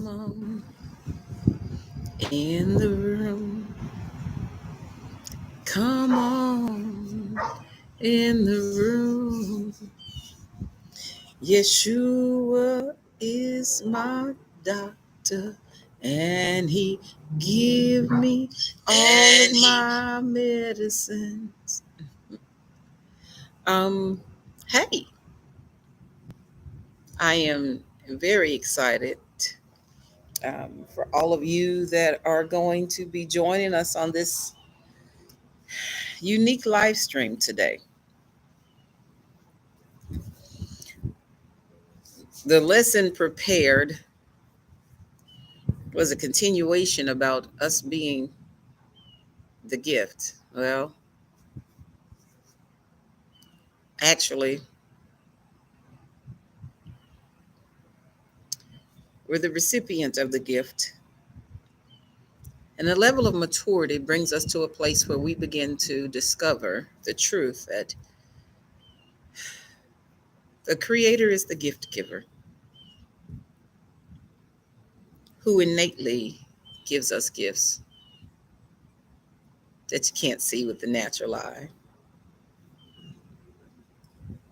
on in the room. Come on in the room. Yeshua is my doctor, and he give me all of my medicines. Um, hey, I am very excited for all of you that are going to be joining us on this unique live stream today. The lesson prepared was a continuation about us being the gift. Well, actually, we're the recipient of the gift. And the level of maturity brings us to a place where we begin to discover the truth that the Creator is the gift giver who innately gives us gifts that you can't see with the natural eye.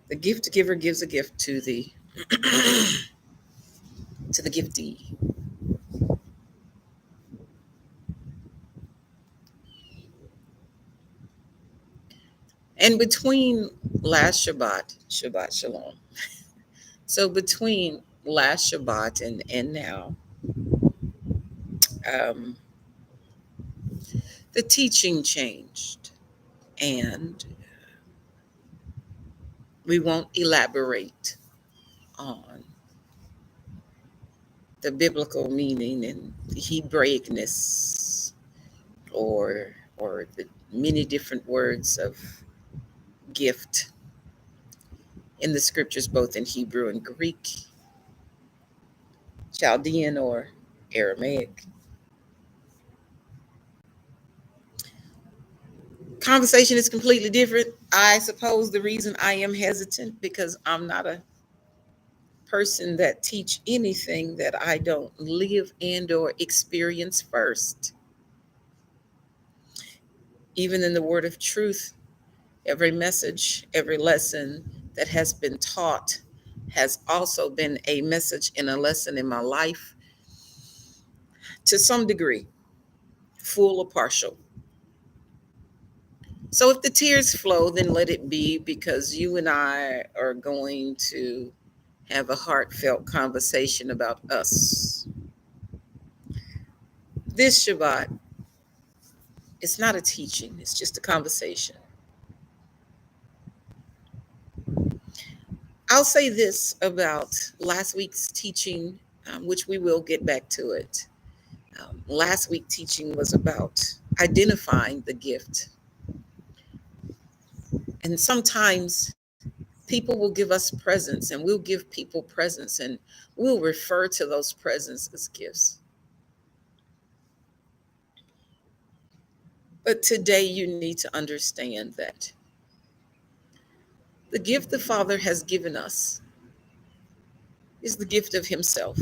The gift giver gives a gift to the to the giftee. And between last Shabbat Shalom. So between last Shabbat and now, um, the teaching changed, and we won't elaborate on the biblical meaning and the Hebraicness or the many different words of gift in the scriptures, both in Hebrew and Greek, Chaldean or Aramaic. Conversation is completely different. I suppose the reason I am hesitant because I'm not a person that teach anything that I don't live and or experience first. Even in the word of truth, every message, every lesson that has been taught has also been a message and a lesson in my life to some degree, full or partial. So if the tears flow, then let it be, because you and I are going to have a heartfelt conversation about us. This Shabbat, it's not a teaching, it's just a conversation. I'll say this about last week's teaching, which we will get back to it. Last week's teaching was about identifying the gift. And sometimes people will give us presents, and we'll give people presents, and we'll refer to those presents as gifts. But today you need to understand that the gift the Father has given us is the gift of Himself,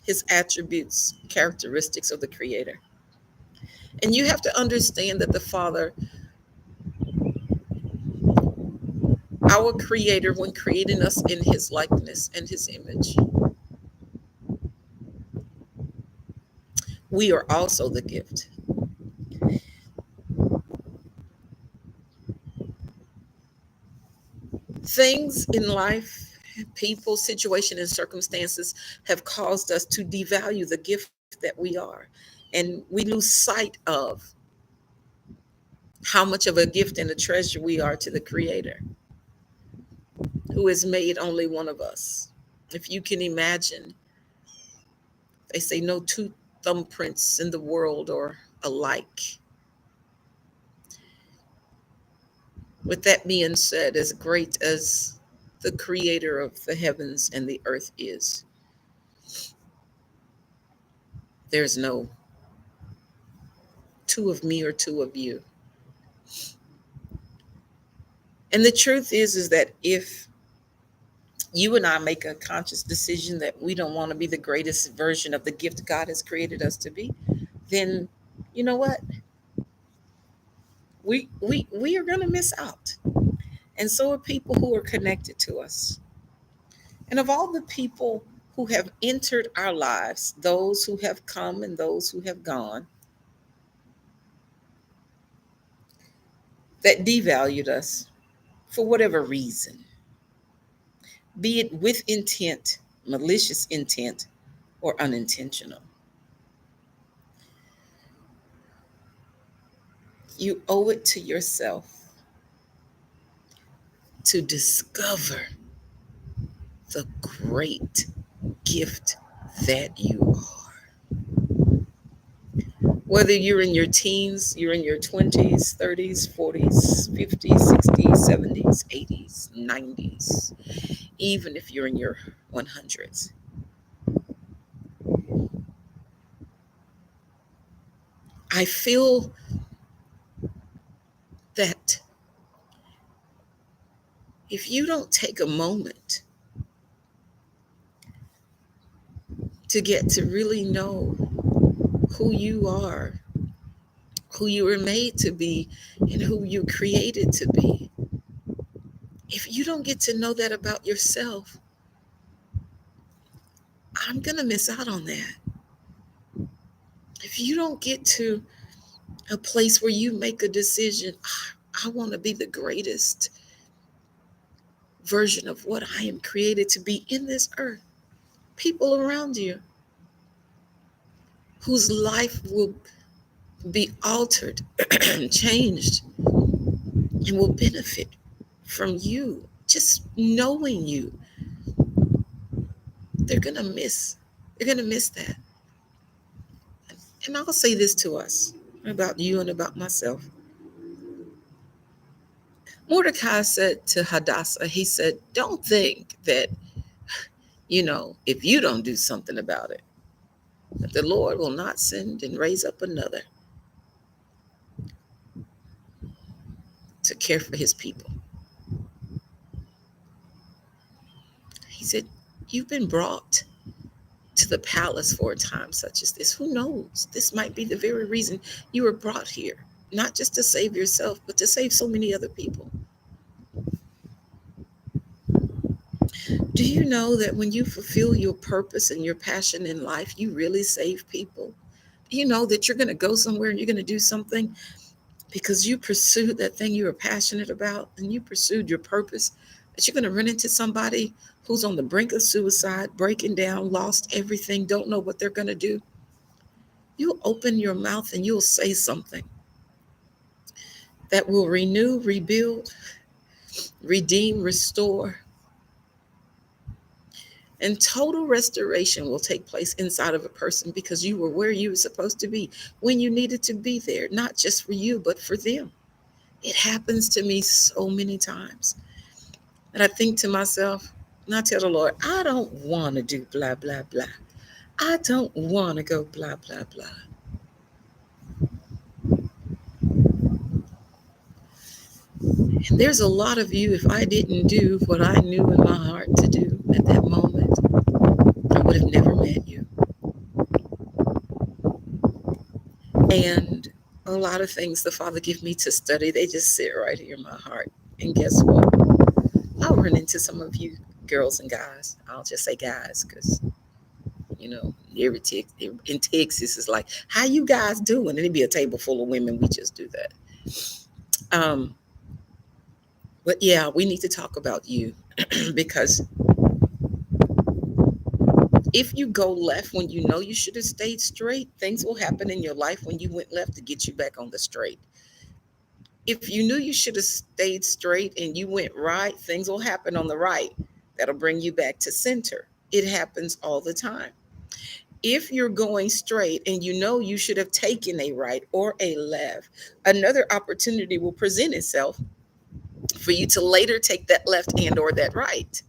His attributes, characteristics of the Creator. And you have to understand that the Father, our Creator, when creating us in His likeness and His image, we are also the gift. Things in life, people, situation, and circumstances have caused us to devalue the gift that we are. And we lose sight of how much of a gift and a treasure we are to the Creator, who has made only one of us. If you can imagine, they say no two thumbprints in the world are alike. With that being said, as great as the Creator of the heavens and the earth is, there's no two of me or two of you. And the truth is that if you and I make a conscious decision that we don't want to be the greatest version of the gift God has created us to be, then you know what? We are going to miss out. And so are people who are connected to us. And of all the people who have entered our lives, those who have come and those who have gone, that devalued us for whatever reason, be it with intent, malicious intent, or unintentional, you owe it to yourself to discover the great gift that you are. Whether you're in your teens, you're in your 20s, 30s, 40s, 50s, 60s, 70s, 80s, 90s, even if you're in your 100s, I feel that if you don't take a moment to get to really know who you are, who you were made to be, and who you created to be, if you don't get to know that about yourself, I'm going to miss out on that. If you don't get to a place where you make a decision, I want to be the greatest version of what I am created to be in this earth, people around you whose life will be altered, changed, and will benefit from you, just knowing you, they're going to miss. They're going to miss that. And I'll say this to us about you and about myself. Mordecai said to Hadassah, he said, don't think that, if you don't do something about it, that the Lord will not send and raise up another to care for his people. He said, you've been brought to the palace for a time such as this. Who knows? This might be the very reason you were brought here, not just to save yourself, but to save so many other people. Do you know that when you fulfill your purpose and your passion in life, you really save people? You know that you're going to go somewhere and you're going to do something because you pursued that thing you were passionate about and you pursued your purpose, that you're going to run into somebody who's on the brink of suicide, breaking down, lost everything, don't know what they're going to do. You'll open your mouth and you'll say something that will renew, rebuild, redeem, restore, and total restoration will take place inside of a person because you were where you were supposed to be when you needed to be there, not just for you, but for them. It happens to me so many times. And I think to myself, and I tell the Lord, I don't want to do blah, blah, blah. I don't want to go blah, blah, blah. And there's a lot of you, if I didn't do what I knew in my heart to do at that moment, I would have never met you. And a lot of things the Father give me to study, they just sit right here in my heart. And guess what? I'll run into some of you girls and guys. I'll just say guys because, in Texas is like, how you guys doing? And it'd be a table full of women. We just do that. But yeah, we need to talk about you because if you go left when you know you should have stayed straight, things will happen in your life when you went left to get you back on the straight. If you knew you should have stayed straight and you went right, things will happen on the right that'll bring you back to center. It happens all the time. If you're going straight and you know you should have taken a right or a left, another opportunity will present itself for you to later take that left and or that right.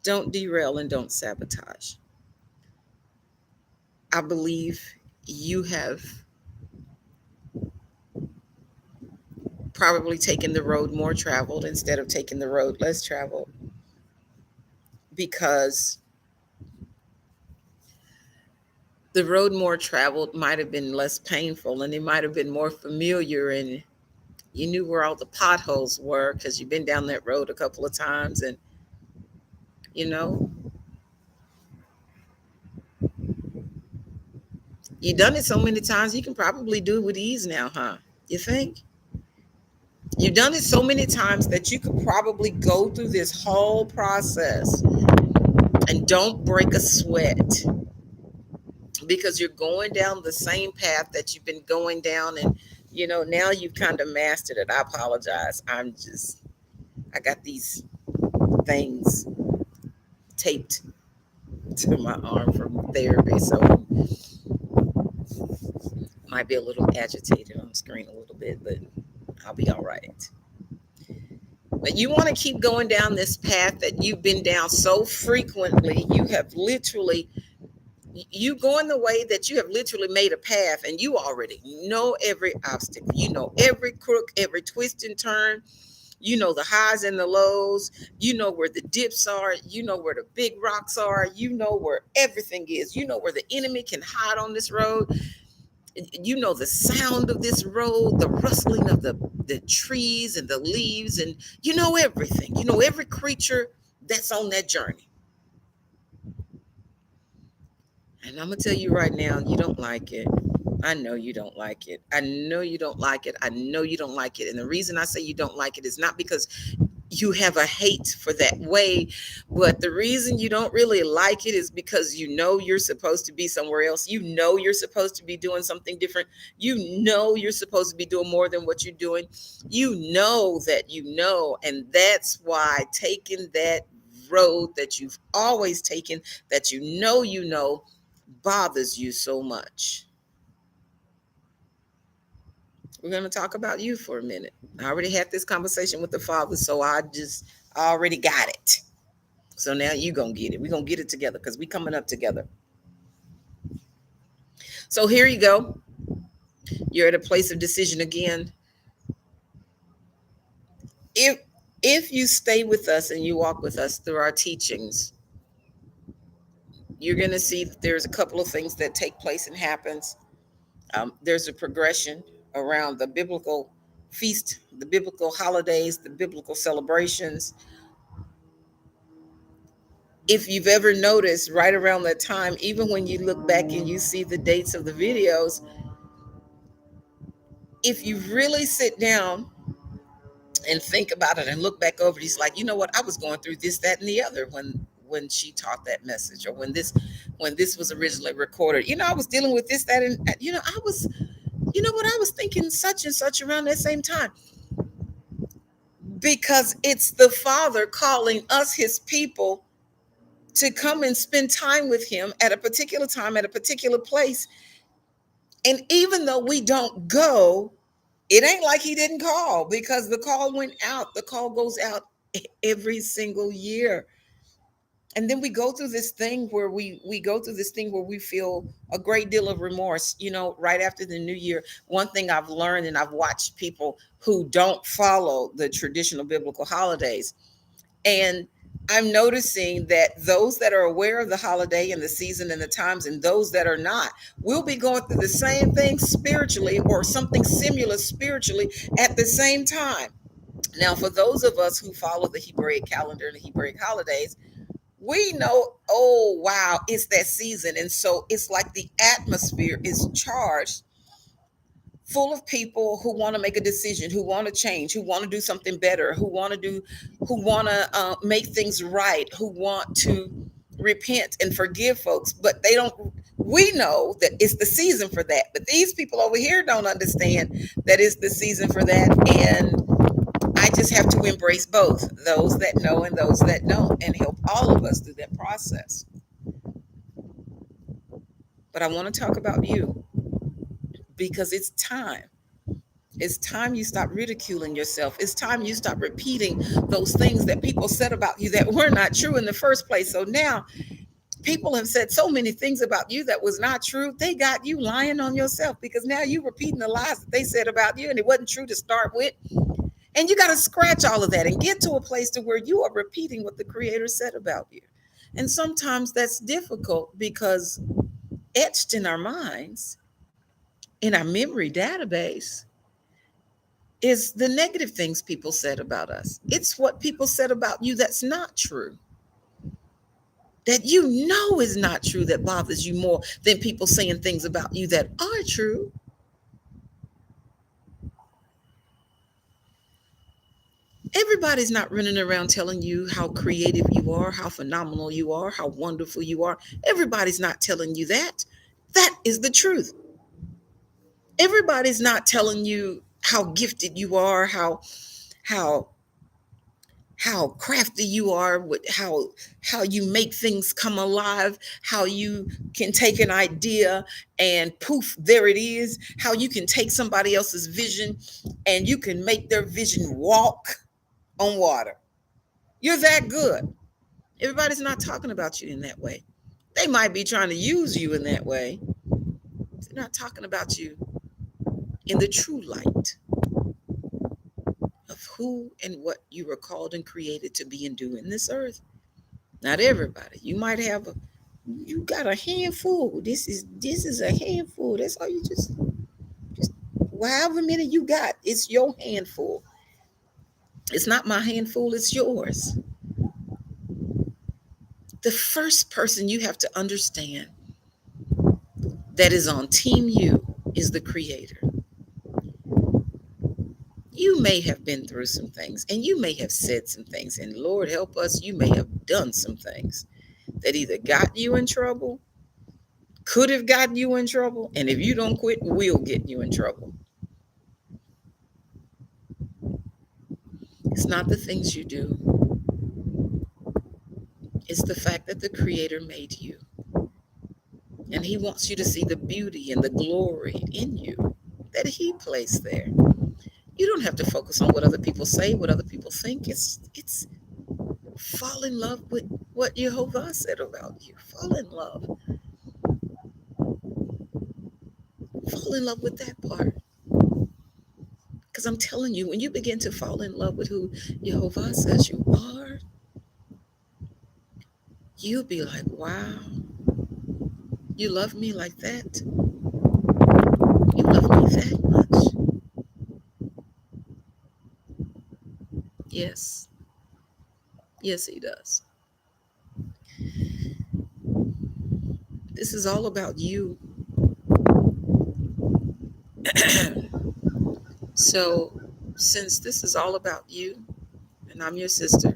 Don't derail and don't sabotage. I believe you have probably taking the road more traveled instead of taking the road less traveled, because the road more traveled might have been less painful, and it might have been more familiar, and you knew where all the potholes were because you've been down that road a couple of times, and you know, you've done it so many times you can probably do it with ease now, huh? You think? You've done it so many times that you could probably go through this whole process and don't break a sweat, because you're going down the same path that you've been going down, and now you've kind of mastered it. I apologize. I got these things taped to my arm from therapy, so might be a little agitated on the screen a little bit, but I'll be all right. But you want to keep going down this path that you've been down so frequently. You going the way that you have literally made a path, and you already know every obstacle. You know every crook, every twist and turn. You know the highs and the lows. You know where the dips are. You know where the big rocks are. You know where everything is. You know where the enemy can hide on this road. You know the sound of this road, the rustling of the trees and the leaves, and you know everything. You know every creature that's on that journey. And I'm going to tell you right now, you don't like it. I know you don't like it. I know you don't like it. I know you don't like it. And the reason I say you don't like it is not because you have a hate for that way, but the reason you don't really like it is because you know you're supposed to be somewhere else. You know you're supposed to be doing something different. You know you're supposed to be doing more than what you're doing. You know that you know, and that's why taking that road that you've always taken, that you know, bothers you so much. We're going to talk about you for a minute. I already had this conversation with the Father, so I already got it. So now you're going to get it. We're going to get it together because we're coming up together. So here you go. You're at a place of decision again. If you stay with us and you walk with us through our teachings, you're going to see that there's a couple of things that take place and happens. There's a progression around the biblical feast, the biblical holidays, the biblical celebrations. If you've ever noticed, right around that time, even when you look back and you see the dates of the videos, if you really sit down and think about it and look back over it, it's like, you know what, I was going through this, that, and the other when she taught that message, or when this was originally recorded. I was dealing with this, that, and I was, I was thinking such and such around that same time. Because it's the Father calling us, his people, to come and spend time with him at a particular time, at a particular place. And even though we don't go, it ain't like he didn't call, because the call went out. The call goes out every single year. And then we go through this thing where we feel a great deal of remorse, right after the new year. One thing I've learned, and I've watched people who don't follow the traditional biblical holidays, and I'm noticing that those that are aware of the holiday and the season and the times, and those that are not, will be going through the same thing spiritually, or something similar spiritually at the same time. Now, for those of us who follow the Hebraic calendar and the Hebraic holidays, we know, oh, wow, it's that season. And so it's like the atmosphere is charged, full of people who want to make a decision, who want to change, who want to do something better, who want to make things right, who want to repent and forgive folks. But we know that it's the season for that. But these people over here don't understand that it's the season for that. And I just have to embrace both, those that know and those that don't, and help all of us through that process. But I want to talk about you, because it's time. It's time you stop ridiculing yourself. It's time you stop repeating those things that people said about you that were not true in the first place. So now people have said so many things about you that was not true. They got you lying on yourself, because now you're repeating the lies that they said about you, and it wasn't true to start with. And you got to scratch all of that and get to a place to where you are repeating what the Creator said about you. And sometimes that's difficult because etched in our minds, in our memory database, is the negative things people said about us. It's what people said about you that's not true, that you know is not true, that bothers you more than people saying things about you that are true. Everybody's not running around telling you how creative you are, how phenomenal you are, how wonderful you are. Everybody's not telling you that. That is the truth. Everybody's not telling you how gifted you are, how how crafty you are, with how you make things come alive, how you can take an idea and poof, there it is, how you can take somebody else's vision and you can make their vision walk on water. You're that good. Everybody's not talking about you in that way. They might be trying to use you in that way. They're not talking about you in the true light of who and what you were called and created to be and do in this earth. Not everybody. You might have a, you got a handful. This is a handful. That's all you just however many you got, it's your handful. It's not my handful, it's yours. The first person you have to understand that is on team you is the Creator. You may have been through some things and you may have said some things, and Lord help us, you may have done some things that either got you in trouble, could have gotten you in trouble, and if you don't quit, will get you in trouble. It's not the things you do, it's the fact that the Creator made you. And He wants you to see the beauty and the glory in you that He placed there. You don't have to focus on what other people say, what other people think. It's fall in love with what Jehovah said about you. Fall in love. Fall in love with that part. Because I'm telling you, when you begin to fall in love with who Jehovah says you are, you'll be like, wow, you love me like that? You love me that much? Yes. Yes, He does. This is all about you. So, since this is all about you, and I'm your sister,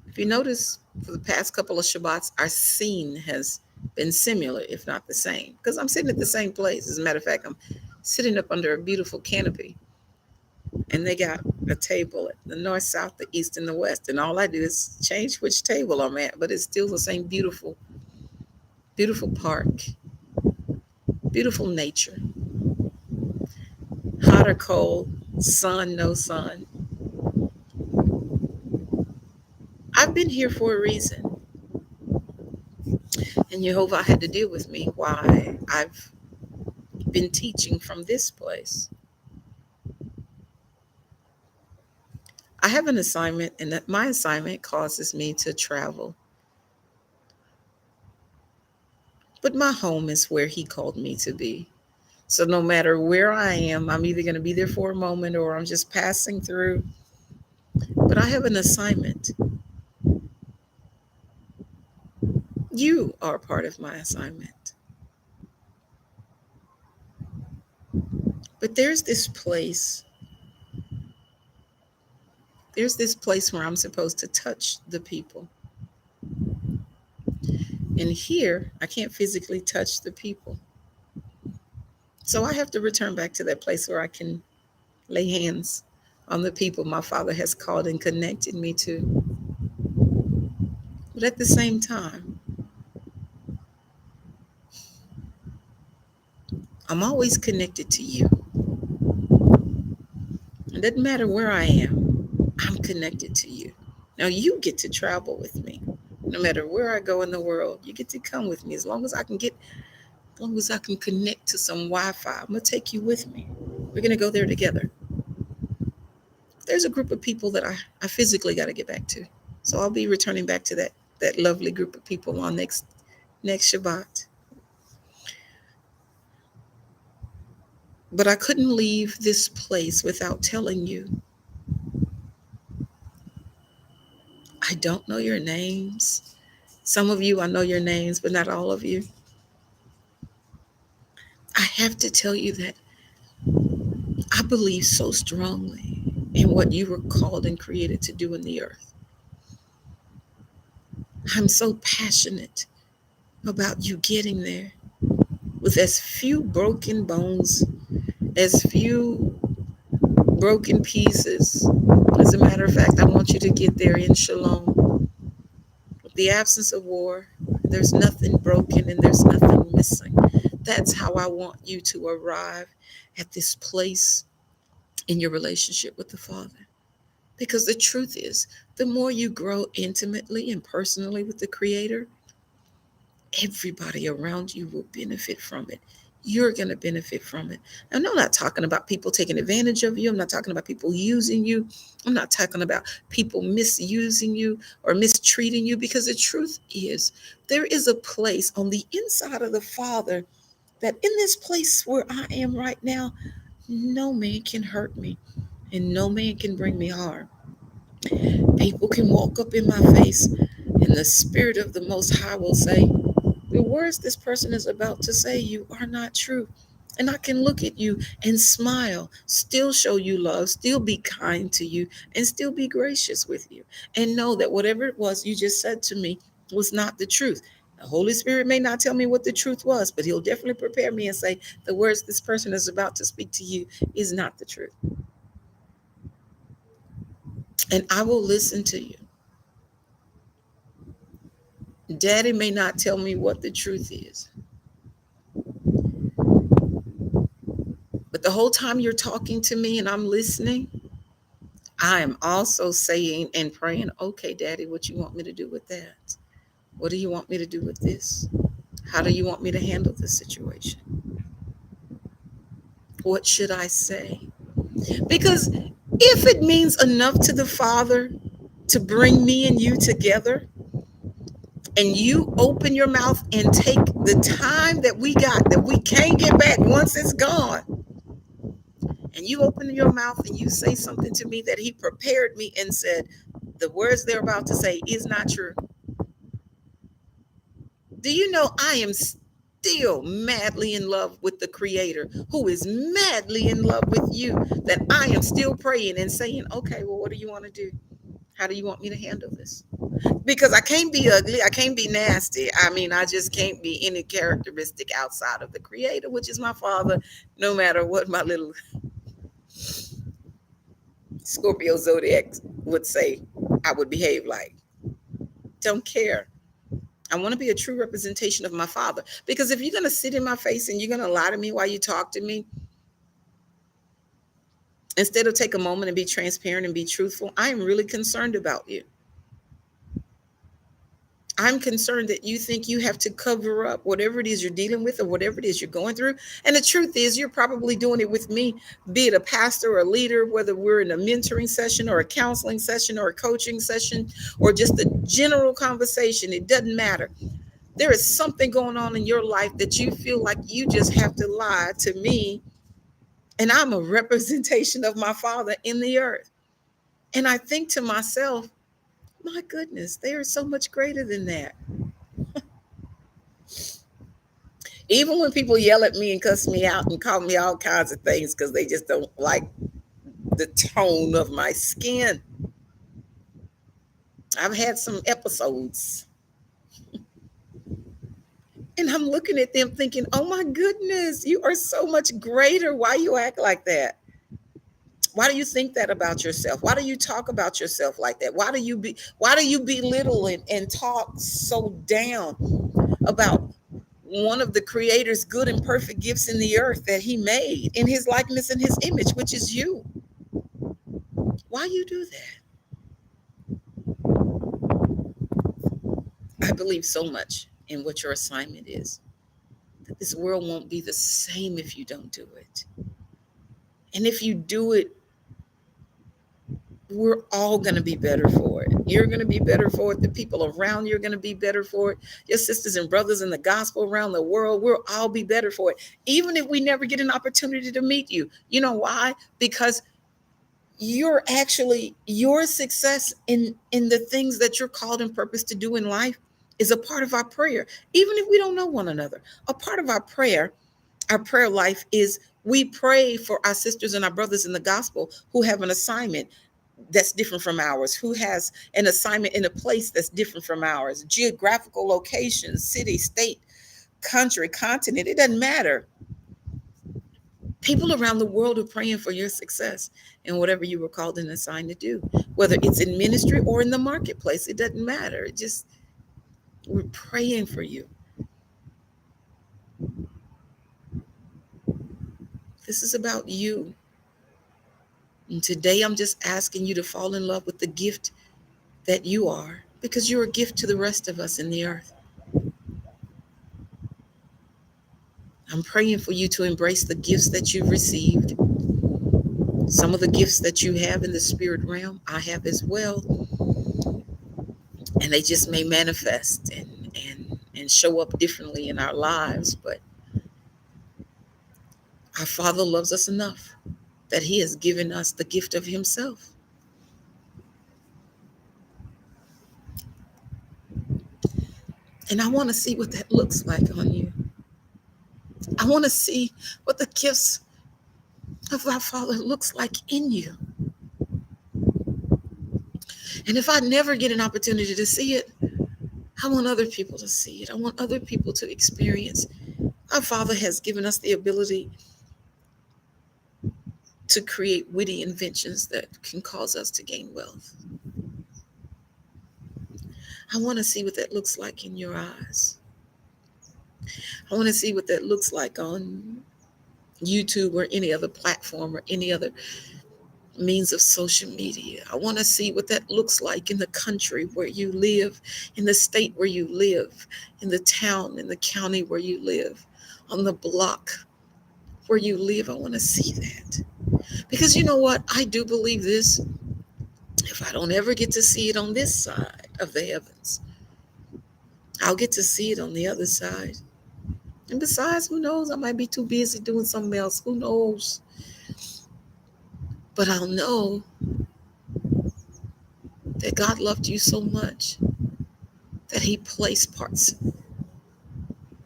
if you notice, for the past couple of Shabbats, our scene has been similar, if not the same, because I'm sitting at the same place. As a matter of fact, I'm sitting up under a beautiful canopy, and they got a table at the north, south, the east, and the west. And all I do is change which table I'm at, but it's still the same beautiful, beautiful park, beautiful nature, hot or cold, sun, no sun. I've been here for a reason. And Jehovah had to deal with me why I've been teaching from this place. I have an assignment, and that my assignment causes me to travel. But my home is where He called me to be. So no matter where I am, I'm either going to be there for a moment or I'm just passing through. But I have an assignment. You are part of my assignment. But there's this place where I'm supposed to touch the people. And here, I can't physically touch the people. So I have to return back to that place where I can lay hands on the people my Father has called and connected me to. But at the same time, I'm always connected to you. It doesn't matter where I am, I'm connected to you. Now you get to travel with me. No matter where I go in the world, you get to come with me as long as I can get As long as I can connect to some Wi-Fi, I'm gonna take you with me. We're gonna go there together. There's a group of people that I physically got to get back to. So I'll be returning back to that lovely group of people on next Shabbat. But I couldn't leave this place without telling you, I don't know your names. Some of you, I know your names, but not all of you. I have to tell you that I believe so strongly in what you were called and created to do in the earth. I'm so passionate about you getting there with as few broken bones, as few broken pieces. As a matter of fact, I want you to get there in shalom. With the absence of war, there's nothing broken and there's nothing missing. That's how I want you to arrive at this place in your relationship with the Father. Because the truth is, the more you grow intimately and personally with the Creator, everybody around you will benefit from it. You're going to benefit from it. And I'm not talking about people taking advantage of you. I'm not talking about people using you. I'm not talking about people misusing you or mistreating you, because the truth is, there is a place on the inside of the Father that in this place where I am right now, no man can hurt me and no man can bring me harm. People can walk up in my face, and the Spirit of the Most High will say, the words this person is about to say you are not true. And I can look at you and smile, still show you love, still be kind to you, and still be gracious with you. And know that whatever it was you just said to me was not the truth. The Holy Spirit may not tell me what the truth was, but He'll definitely prepare me and say, the words this person is about to speak to you is not the truth. And I will listen to you. Daddy may not tell me what the truth is, but the whole time you're talking to me and I'm listening, I am also saying and praying, okay, Daddy, what you want me to do with that? What do you want me to do with this? How do you want me to handle this situation? What should I say? Because if it means enough to the Father to bring me and you together, and you open your mouth and take the time that we got, that we can't get back once it's gone, and you open your mouth and you say something to me that He prepared me and said, the words they're about to say is not true. Do you know I am still madly in love with the Creator, who is madly in love with you, that I am still praying and saying, okay, well, what do you want to do? How do you want me to handle this? Because I can't be ugly. I can't be nasty. I mean, I just can't be any characteristic outside of the Creator, which is my Father, no matter what my little Scorpio zodiac would say I would behave like. Don't care. I want to be a true representation of my Father. Because if you're going to sit in my face and you're going to lie to me while you talk to me, instead of take a moment and be transparent and be truthful, I am really concerned about you. I'm concerned that you think you have to cover up whatever it is you're dealing with or whatever it is you're going through. And the truth is, you're probably doing it with me, be it a pastor or a leader, whether we're in a mentoring session or a counseling session or a coaching session or just a general conversation. It doesn't matter. There is something going on in your life that you feel like you just have to lie to me. And I'm a representation of my Father in the earth. And I think to myself, my goodness, they are so much greater than that. Even when people yell at me and cuss me out and call me all kinds of things because they just don't like the tone of my skin. I've had some episodes. And I'm looking at them thinking, oh my goodness, you are so much greater. Why you act like that? Why do you think that about yourself? Why do you talk about yourself like that? Why do you belittle and talk so down about one of the Creator's good and perfect gifts in the earth that He made in His likeness and His image, which is you? Why you do that? I believe so much in what your assignment is. This world won't be the same if you don't do it. And if you do it, we're all going to be better for it. You're going to be better for it. The people around you are going to be better for it. Your sisters and brothers in the gospel around the world, we'll all be better for it. Even if we never get an opportunity to meet you. You know why? Because your success in the things that you're called and purposed to do in life is a part of our prayer. Even if we don't know one another, a part of our prayer life is we pray for our sisters and our brothers in the gospel who have an assignment that's different from ours, who has an assignment in a place that's different from ours, geographical location, city, state, country, continent, it doesn't matter. People around the world are praying for your success in whatever you were called and assigned to do, whether it's in ministry or in the marketplace. It doesn't matter. It just, we're praying for you. This is about you. And today I'm just asking you to fall in love with the gift that you are, because you're a gift to the rest of us in the earth. I'm praying for you to embrace the gifts that you've received. Some of the gifts that you have in the spirit realm, I have as well. And they just may manifest and show up differently in our lives. But our Father loves us enough that He has given us the gift of Himself. And I want to see what that looks like on you. I want to see what the gifts of our Father looks like in you. And if I never get an opportunity to see it, I want other people to see it. I want other people to experience. Our Father has given us the ability to create witty inventions that can cause us to gain wealth. I want to see what that looks like in your eyes. I want to see what that looks like on YouTube or any other platform or any other means of social media. I want to see what that looks like in the country where you live, in the state where you live, in the town, in the county where you live, on the block where you live. I want to see that. Because you know what? I do believe this. If I don't ever get to see it on this side of the heavens, I'll get to see it on the other side. And besides, who knows? I might be too busy doing something else. Who knows? But I'll know that God loved you so much that He placed parts of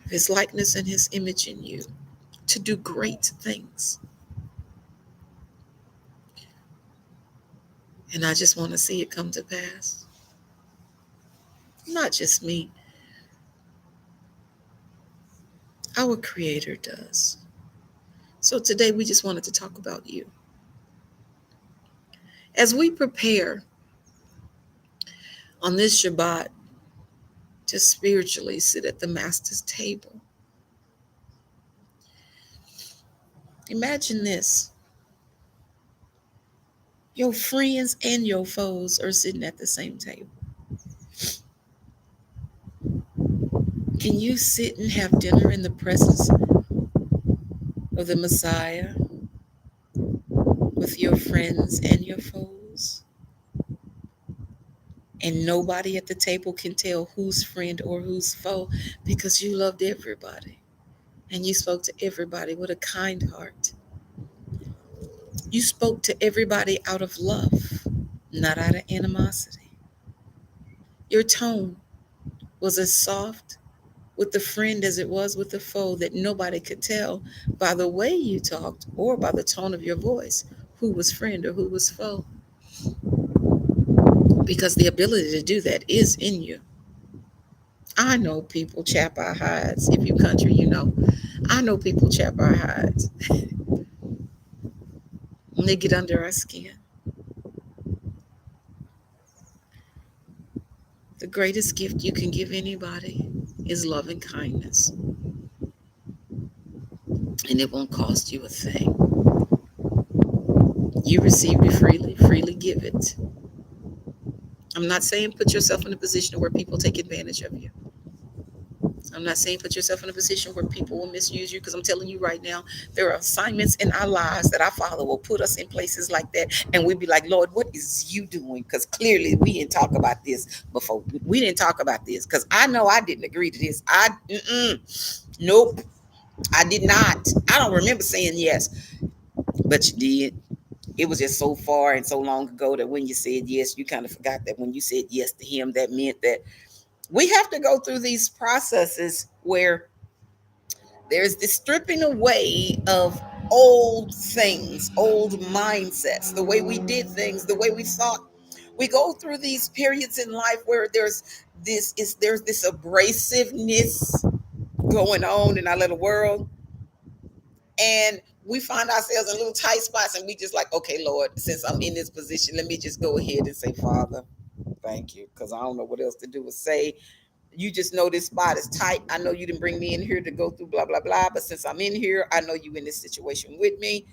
His likeness and His image in you to do great things. And I just want to see it come to pass. Not just me. Our Creator does. So today we just wanted to talk about you. As we prepare on this Shabbat to spiritually sit at the Master's table, imagine this. Your friends and your foes are sitting at the same table. Can you sit and have dinner in the presence of the Messiah with your friends and your foes? And nobody at the table can tell who's friend or who's foe, because you loved everybody and you spoke to everybody with a kind heart. You spoke to everybody out of love, not out of animosity. Your tone was as soft with the friend as it was with the foe, that nobody could tell by the way you talked or by the tone of your voice who was friend or who was foe. Because the ability to do that is in you. I know people chap our hides. If you country, you know. I know people chap our hides. When they get under our skin. The greatest gift you can give anybody is love and kindness. And it won't cost you a thing. You received it freely, freely give it. I'm not saying put yourself in a position where people take advantage of you. I'm not saying put yourself in a position where people will misuse you, because I'm telling you right now, there are assignments in our lives that our Father will put us in places like that, and we'd be like, Lord, what is you doing? Because clearly we didn't talk about this before. We didn't talk about this because I know I didn't agree to this. Nope, I did not. I don't remember saying yes, but you did. It was just so far and so long ago that when you said yes, you kind of forgot that when you said yes to Him, that meant that we have to go through these processes where there's this stripping away of old things, old mindsets, the way we did things, the way we thought. We go through these periods in life where there's this abrasiveness going on in our little world, and we find ourselves in little tight spots, and we just like, okay, Lord, since I'm in this position, let me just go ahead and say, Father, thank you, because I don't know what else to do or say. You just know this spot is tight. I know you didn't bring me in here to go through blah blah blah, but since I'm in here, I know you in this situation with me.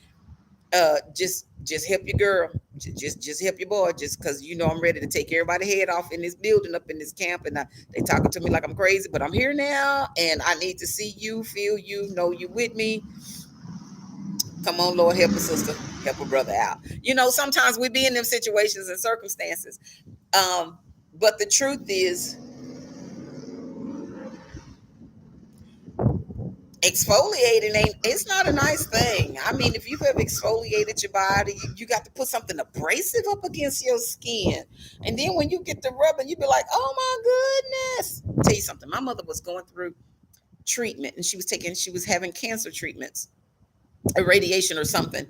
Just help your girl. Just help your boy. Just because you know I'm ready to take everybody's head off in this building, up in this camp, and they talking to me like I'm crazy, but I'm here now, and I need to see you, feel you, know you with me. Come on, Lord, help a sister, help a brother out. You know, sometimes we be in them situations and circumstances, but the truth is, exfoliating ain't, it's not a nice thing. I mean, if you have exfoliated your body, you got to put something abrasive up against your skin, and then when you get the rubbing, you be like, oh my goodness. I'll tell you something, my mother was going through treatment, and she was having cancer treatments, irradiation or something,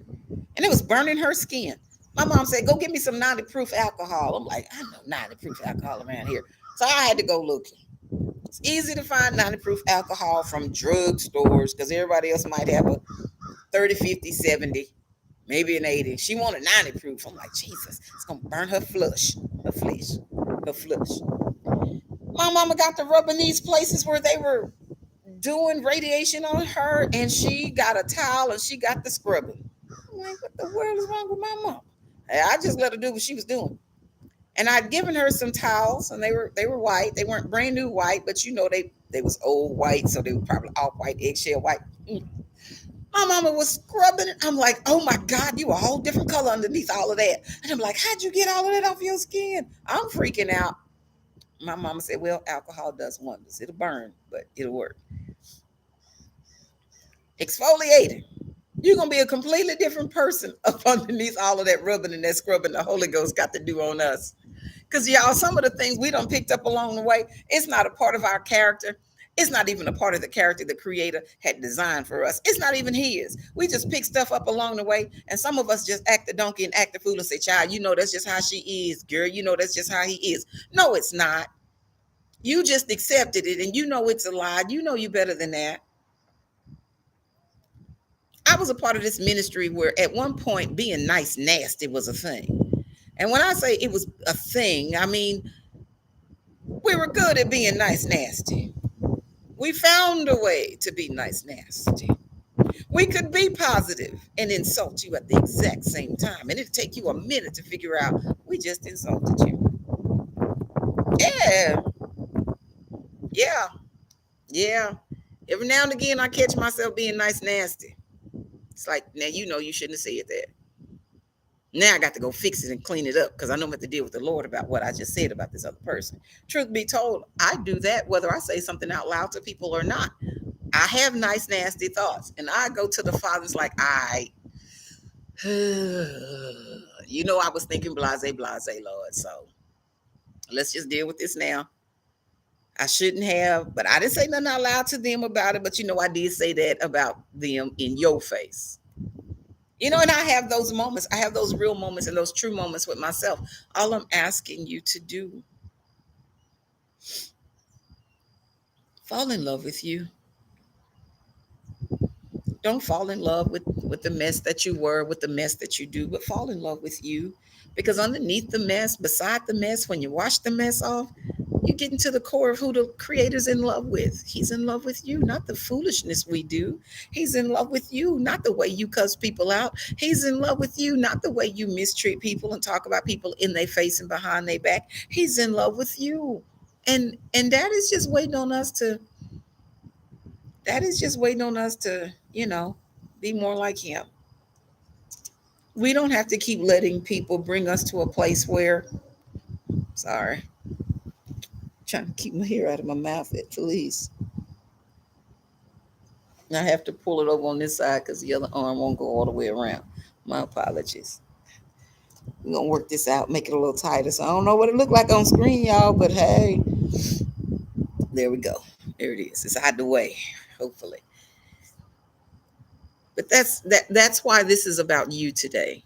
and it was burning her skin. My mom said, go get me some 90 proof alcohol. I'm like, I know 90 proof alcohol around here, so I had to go looking. It's easy to find 90 proof alcohol from drug stores because everybody else might have a 30, 50, 70, maybe an 80. She wanted 90 proof. I'm like, Jesus, it's going to burn her flush, her flesh, her flush. My mama got to rubbing these places where they were doing radiation on her, and she got a towel and she got the scrubbing. I'm like, what the world is wrong with my mom? I just let her do what she was doing. And I'd given her some towels, and they were white. They weren't brand new white, but you know they was old white, so they were probably off white, eggshell white. My mama was scrubbing it. I'm like, oh my God, you a whole different color underneath all of that. And I'm like, how'd you get all of that off your skin? I'm freaking out. My mama said, well, alcohol does wonders. It'll burn, but it'll work. Exfoliating. You're gonna be a completely different person up underneath all of that rubbing and that scrubbing the Holy Ghost got to do on us. Because y'all, some of the things we done picked up along the way, it's not a part of our character. It's not even a part of the character the Creator had designed for us. It's not even His. We just pick stuff up along the way, and some of us just act the donkey and act the fool and say, "Child, you know that's just how she is, girl. You know that's just how he is." No, it's not. You just accepted it, and you know it's a lie. You know you better than that. I was a part of this ministry where at one point being nice nasty was a thing. And when I say it was a thing, I mean we were good at being nice nasty. We found a way to be nice nasty. We could be positive and insult you at the exact same time. And it'd take you a minute to figure out we just insulted you. Yeah. Yeah. Yeah. Every now and again I catch myself being nice nasty. It's like, now you know you shouldn't have said that. Now I got to go fix it and clean it up because I know I have to deal with the Lord about what I just said about this other person. Truth be told, I do that whether I say something out loud to people or not. I have nice, nasty thoughts, and I go to the Father's like, you know, I was thinking blase, blase, Lord. So let's just deal with this now. I shouldn't have, but I didn't say nothing out loud to them about it. But you know, I did say that about them in your face. You know, and I have those moments. I have those real moments and those true moments with myself. All I'm asking you to do, fall in love with you. Don't fall in love with the mess that you were, with the mess that you do, but fall in love with you. Because underneath the mess, beside the mess, when you wash the mess off, you get into the core of who the Creator's in love with. He's in love with you, not the foolishness we do. He's in love with you, not the way you cuss people out. He's in love with you, not the way you mistreat people and talk about people in their face and behind their back. He's in love with you. And that is just waiting on us to That is just waiting on us to, be more like him. We don't have to keep letting people bring us to a place where, sorry, trying to keep my hair out of my mouth at police. I have to pull it over on this side because the other arm won't go all the way around. My apologies. We're gonna work this out, make it a little tighter. So I don't know what it looked like on screen, y'all, but hey, there we go. There it is. It's out of the way, hopefully. But that's why this is about you today.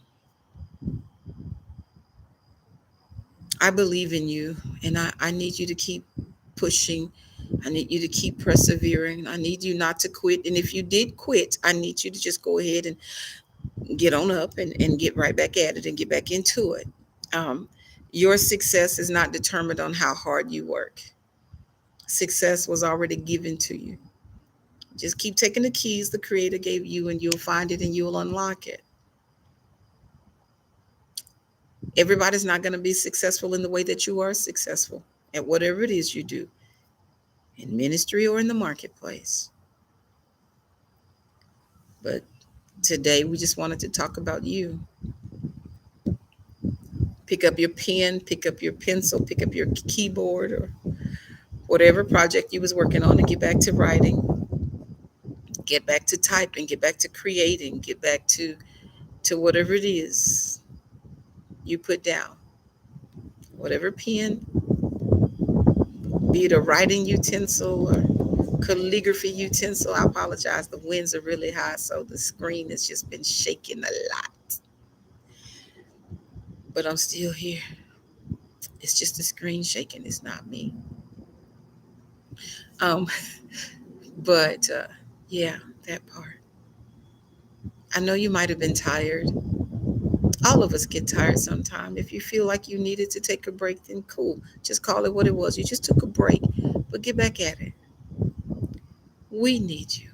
I believe in you, and I need you to keep pushing. I need you to keep persevering. I need you not to quit. And if you did quit, I need you to just go ahead and get on up and get right back at it and get back into it. Um, your success is not determined on how hard you work. Success was already given to you. Just keep taking the keys the Creator gave you, and you'll find it and you'll unlock it. Everybody's not going to be successful in the way that you are successful at whatever it is you do, in ministry or in the marketplace. But today we just wanted to talk about you. Pick up your pen, pick up your pencil, pick up your keyboard, or whatever project you was working on, and get back to writing, get back to typing, get back to creating, get back to whatever it is you put down. Whatever pen, be it a writing utensil or calligraphy utensil. I apologize. The winds are really high, so the screen has just been shaking a lot. But I'm still here. It's just the screen shaking. It's not me. Um, but yeah, that part. I know you might have been tired. All of us get tired sometime. If you feel like you needed to take a break, then cool. Just call it what it was. You just took a break, but get back at it. We need you.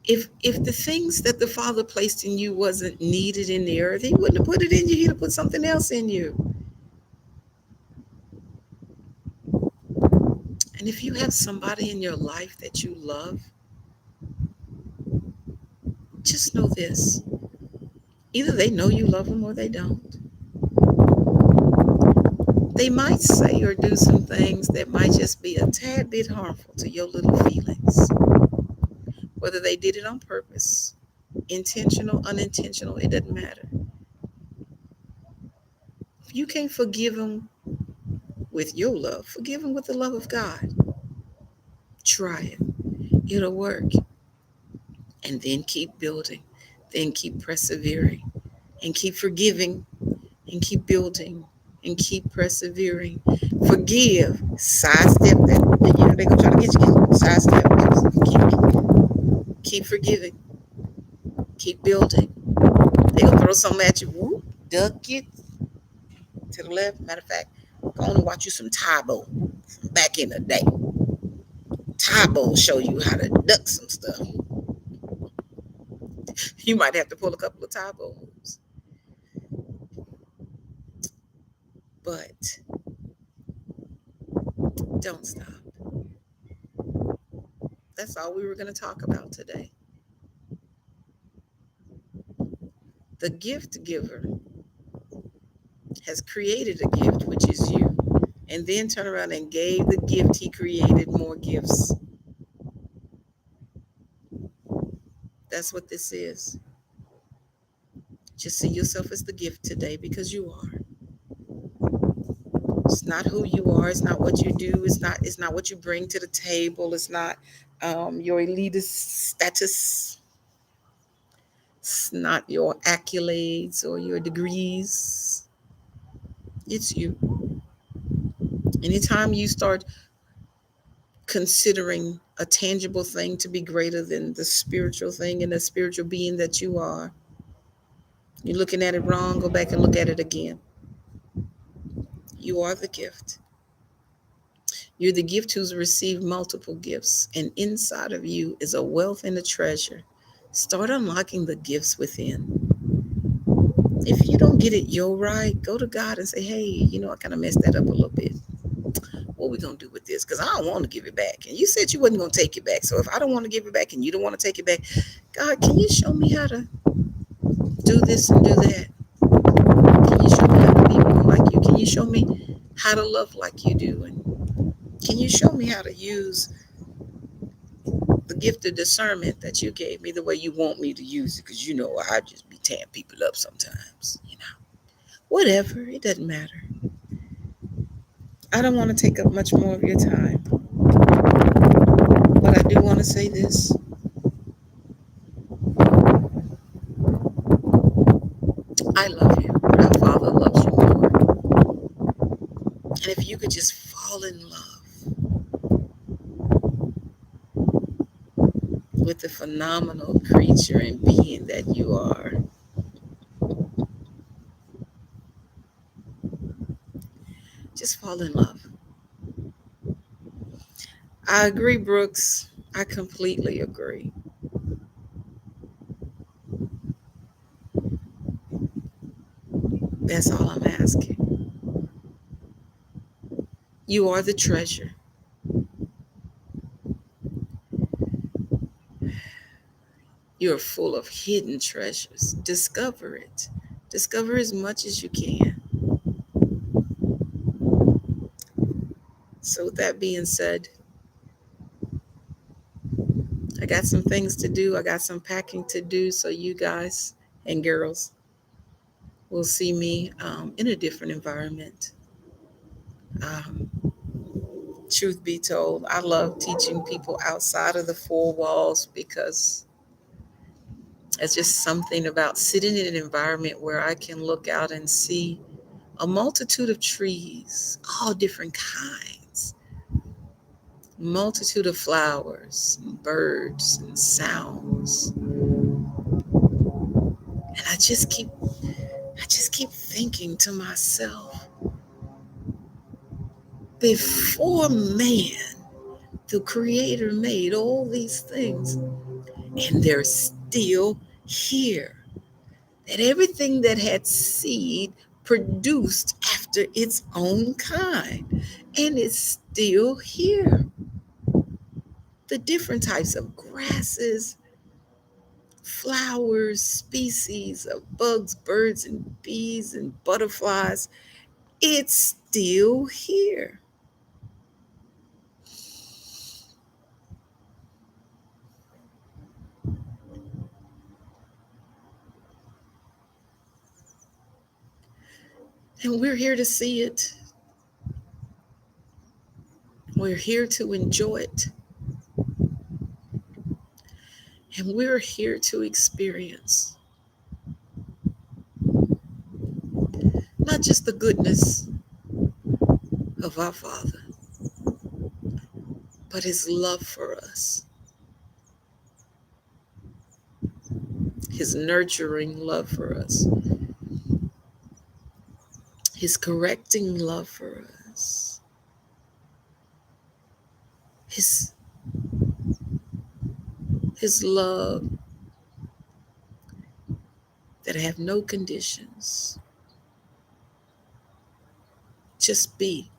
If the things that the Father placed in you wasn't needed in the earth, He wouldn't have put it in you. He'd have put something else in you. And if you have somebody in your life that you love, just know this. Either they know you love them or they don't. They might say or do some things that might just be a tad bit harmful to your little feelings. Whether they did it on purpose, intentional, unintentional, it doesn't matter. If you can't forgive them with your love, forgive them with the love of God. Try it. It'll work. And then keep building. Then keep persevering. And keep forgiving. And keep building. And keep persevering. Forgive. Sidestep that. They're going to try to get you. Sidestep. Keep forgiving. Keep building. They're going to throw something at you. Whoop, duck it to the left. Matter of fact, go on and watch you some Tae Bo back in the day. Tae Bo will show you how to duck some stuff. You might have to pull a couple of Tae Bo moves. But don't stop. That's all we were going to talk about today. The gift giver has created a gift, which is you, and then turned around and gave the gift he created more gifts. That's what this is. Just see yourself as the gift today, because you are. It's not who you are. It's not what you do. It's not what you bring to the table. It's not your elitist status. It's not your accolades or your degrees. It's you. Anytime you start considering a tangible thing to be greater than the spiritual thing and the spiritual being that you are, you're looking at it wrong. Go back and look at it again. You are the gift. You're the gift who's received multiple gifts, and inside of you is a wealth and a treasure. Start unlocking the gifts within. If you don't get it your right, go to God and say, hey, I kind of messed that up a little bit. what we gonna do with this? Because I don't want to give it back. And you said you wasn't gonna take it back. So if I don't want to give it back and you don't want to take it back, God, can you show me how to do this and do that? Can you show me how to be more like you? Can you show me how to love like you do? And can you show me how to use the gift of discernment that you gave me the way you want me to use it? Because you know I just be tearing people up sometimes. Whatever, it doesn't matter. I don't want to take up much more of your time, but I do want to say this. I love you, but our Father loves you more. And if you could just fall in love with the phenomenal creature and being that you are, just fall in love. I agree, Brooks. I completely agree. That's all I'm asking. You are the treasure. You're full of hidden treasures. Discover it. Discover as much as you can. So, with that being said, I got some things to do. I got some packing to do. So, you guys and girls will see me in a different environment. Um, Truth be told, I love teaching people outside of the four walls because it's just something about sitting in an environment where I can look out and see a multitude of trees, all different kinds, multitude of flowers, and birds, and sounds. And I just keep thinking to myself, before man, the creator made all these things, and they're still here. That everything that had seed produced after its own kind, and it's still here. The different types of grasses, flowers, species of bugs, birds, and bees, and butterflies, it's still here. And we're here to see it. We're here to enjoy it. And we're here to experience not just the goodness of our Father, but His love for us, His nurturing love for us, His correcting love for us, His love that have no conditions. Just be.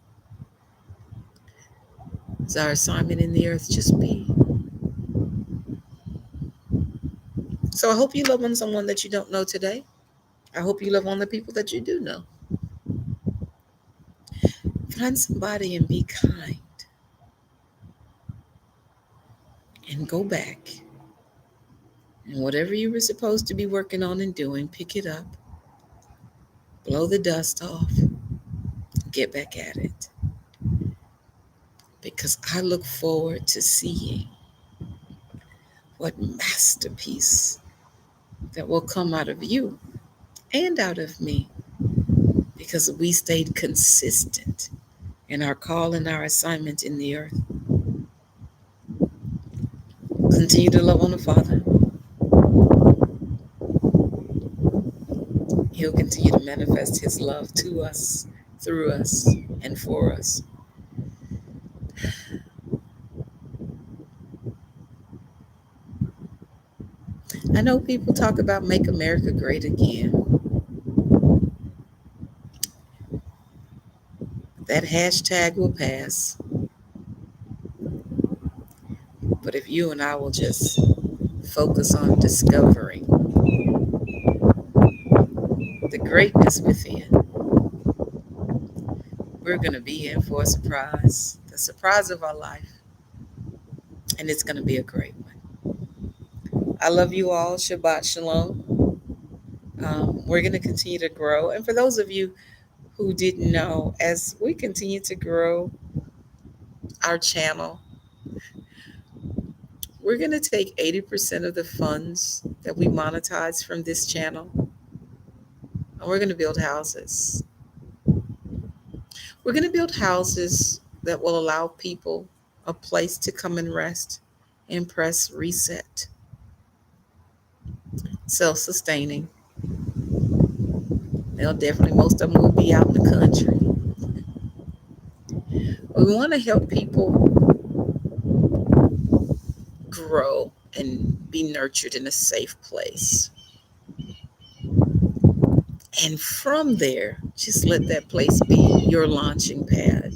It's our assignment in the earth. Just be. So I hope you love on someone that you don't know today. I hope you love on the people that you do know. Find somebody and be kind. And go back. And whatever you were supposed to be working on and doing, pick it up. Blow the dust off. Get back at it. Because I look forward to seeing what masterpiece that will come out of you and out of me, because we stayed consistent in our call and our assignment in the earth. Continue to love on the Father. He'll continue to manifest His love to us, through us, and for us. I know people talk about make America great again. That hashtag will pass. But if you and I will just focus on discovering the greatness within, we're going to be in for a surprise, the surprise of our life. And it's going to be a great one. I love you all. Shabbat Shalom. We're going to continue to grow. And for those of you who didn't know, as we continue to grow our channel, we're going to take 80% of the funds that we monetize from this channel, and we're going to build houses. We're going to build houses that will allow people a place to come and rest and press reset. Self-sustaining. They'll definitely, most of them will be out in the country. We want to help people grow and be nurtured in a safe place. And from there, just let that place be your launching pad.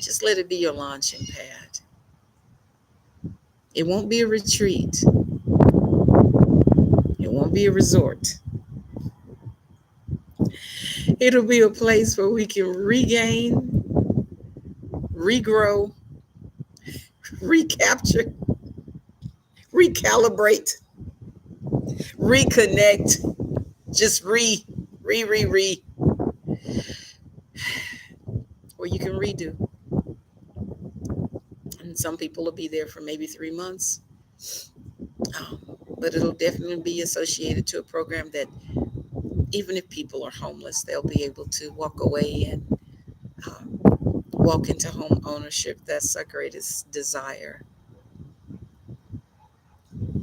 Just let it be your launching pad. It won't be a retreat. It won't be a resort. It'll be a place where we can regain, regrow, recapture, recalibrate, reconnect, just re, or you can redo. And some people will be there for maybe 3 months. But it'll definitely be associated to a program that even if people are homeless, they'll be able to walk away and walk into home ownership. That's our greatest desire.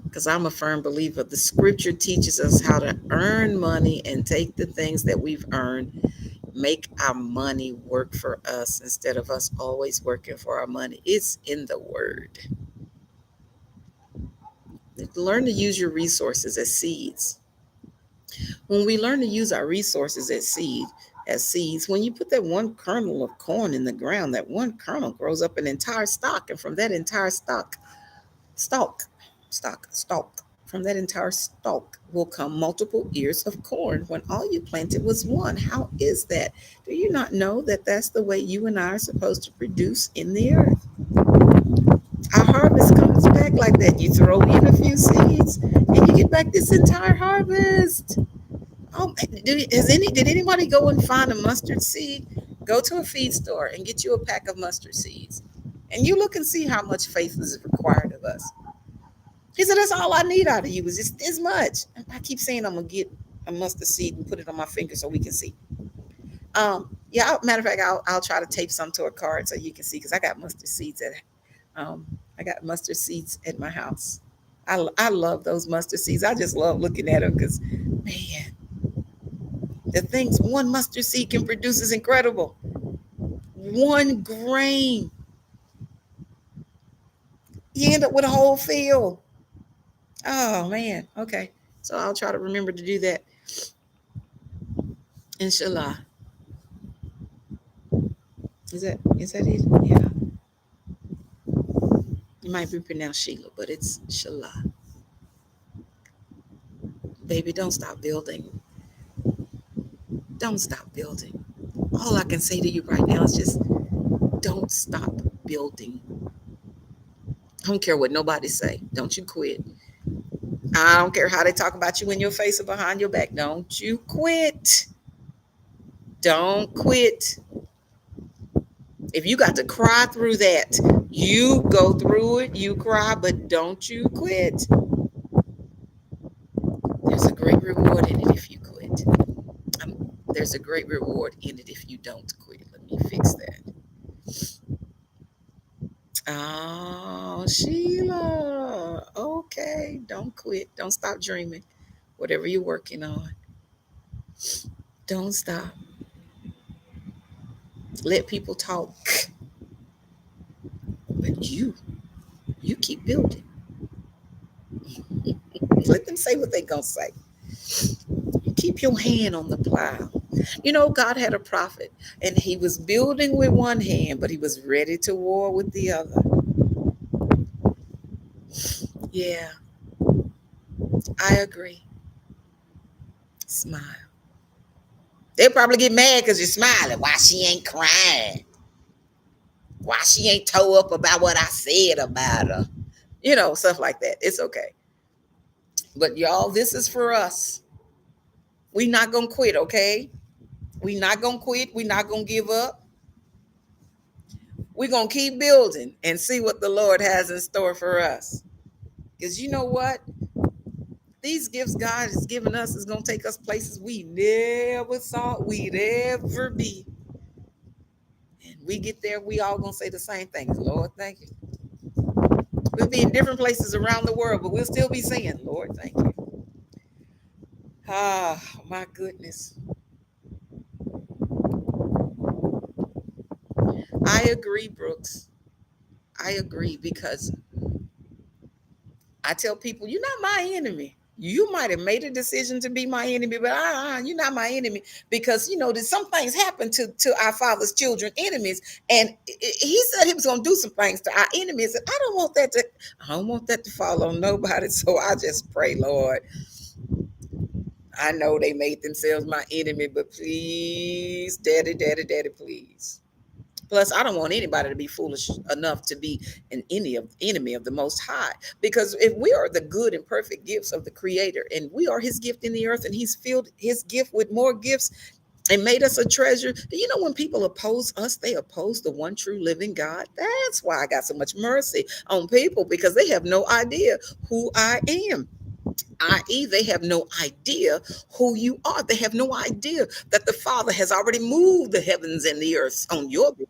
Because I'm a firm believer. The scripture teaches us how to earn money and take the things that we've earned, make our money work for us instead of us always working for our money. It's in the word. Learn to use your resources as seeds. When we learn to use our resources as seeds, when you put that one kernel of corn in the ground, that one kernel grows up an entire stalk, and from that entire stalk, from that entire stalk will come multiple ears of corn when all you planted was one. How is that? Do you not know that that's the way you and I are supposed to produce in the earth? Our harvest comes back like that. You throw in a few seeds and you get back this entire harvest. Oh, did anybody go and find a mustard seed? Go to a feed store and get you a pack of mustard seeds. And you look and see how much faith is required of us. He said, that's all I need out of you is just this much. I keep saying I'm going to get a mustard seed and put it on my finger so we can see. Matter of fact, I'll try to tape some to a card so you can see, because I got mustard seeds at my house. I love those mustard seeds. I just love looking at them because, man, the things one mustard seed can produce is incredible. 1 grain. You end up with a whole field. Oh, man. Okay. So I'll try to remember to do that. Inshallah. Is that it? Yeah. It might be pronounced Sheila, but it's Inshallah. Baby, don't stop building. Don't stop building. All I can say to you right now is just don't stop building. I don't care what nobody say. Don't you quit. I don't care how they talk about you in your face or behind your back. Don't you quit. Don't quit. If you got to cry through that, you go through it, you cry, but don't you quit. There's a great reward in it if you quit. There's a great reward in it if you don't quit. Let me fix that. Oh, Sheila. Okay. Don't quit. Don't stop dreaming. Whatever you're working on, don't stop. Let people talk. But you keep building. Let them say what they're going to say. You keep your hand on the plow. God had a prophet, and he was building with one hand, but he was ready to war with the other. Yeah, I agree. Smile. They'll probably get mad because you're smiling. Why she ain't crying? Why she ain't toe up about what I said about her? Stuff like that. It's okay. But y'all, this is for us. We not gonna quit, okay? We not gonna quit. We not gonna give up. We're gonna keep building and see what the Lord has in store for us. Because you know what? These gifts God has given us is gonna take us places we never thought we'd ever be. And we get there, we all gonna say the same thing. Lord, thank you. We'll be in different places around the world, but we'll still be saying, Lord, thank you. Ah, my goodness. I agree, Brooks. I agree because I tell people, you're not my enemy. You might have made a decision to be my enemy, but you're not my enemy because that some things happen to our Father's children, enemies, and He said He was going to do some things to our enemies, and I don't want that to fall on nobody. So I just pray, Lord, I know they made themselves my enemy, but please, Daddy, Daddy, Daddy, please. Plus, I don't want anybody to be foolish enough to be an enemy of the Most High. Because if we are the good and perfect gifts of the Creator, and we are His gift in the earth, and He's filled His gift with more gifts and made us a treasure. Do you know when people oppose us, they oppose the one true living God? That's why I got so much mercy on people, because they have no idea who I am. I.e., they have no idea who you are. They have no idea that the Father has already moved the heavens and the earth on your behalf.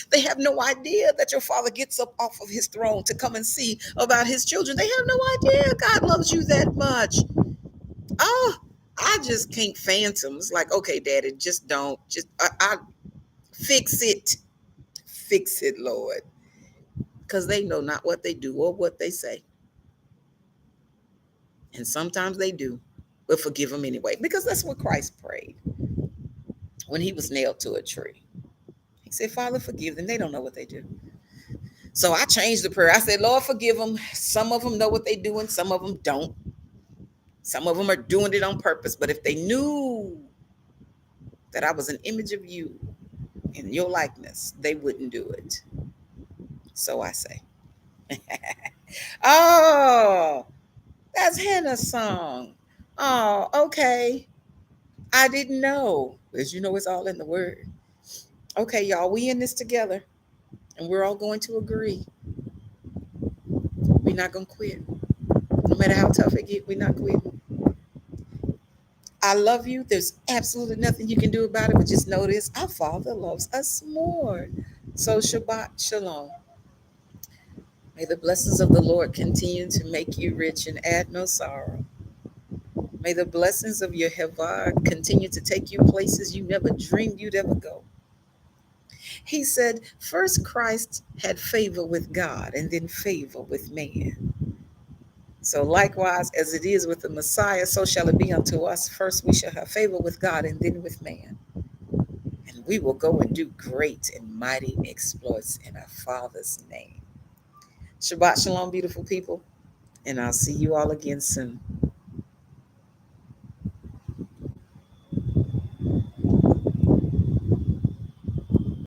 They have no idea that your Father gets up off of His throne to come and see about His children. They have no idea God loves you that much. Oh, I just can't fathom. It's like, okay, Daddy, just don't. I fix it. Fix it, Lord. Because they know not what they do or what they say. And sometimes they do, but forgive them anyway. Because that's what Christ prayed when He was nailed to a tree. He said, Father, forgive them. They don't know what they do. So I changed the prayer. I said, Lord, forgive them. Some of them know what they're doing. Some of them don't. Some of them are doing it on purpose. But if they knew that I was an image of you in your likeness, they wouldn't do it. So I say, oh, that's Hannah's song. Oh, okay. I didn't know. As you know, it's all in the word. Okay, y'all, we in this together. And we're all going to agree. We're not going to quit. No matter how tough it gets, we're not quitting. I love you. There's absolutely nothing you can do about it, but just know this: our Father loves us more. So Shabbat Shalom. May the blessings of the Lord continue to make you rich and add no sorrow. May the blessings of your Hevar continue to take you places you never dreamed you'd ever go. He said, first Christ had favor with God and then favor with man. So likewise, as it is with the Messiah, so shall it be unto us. First we shall have favor with God and then with man. And we will go and do great and mighty exploits in our Father's name. Shabbat Shalom, beautiful people. And I'll see you all again soon.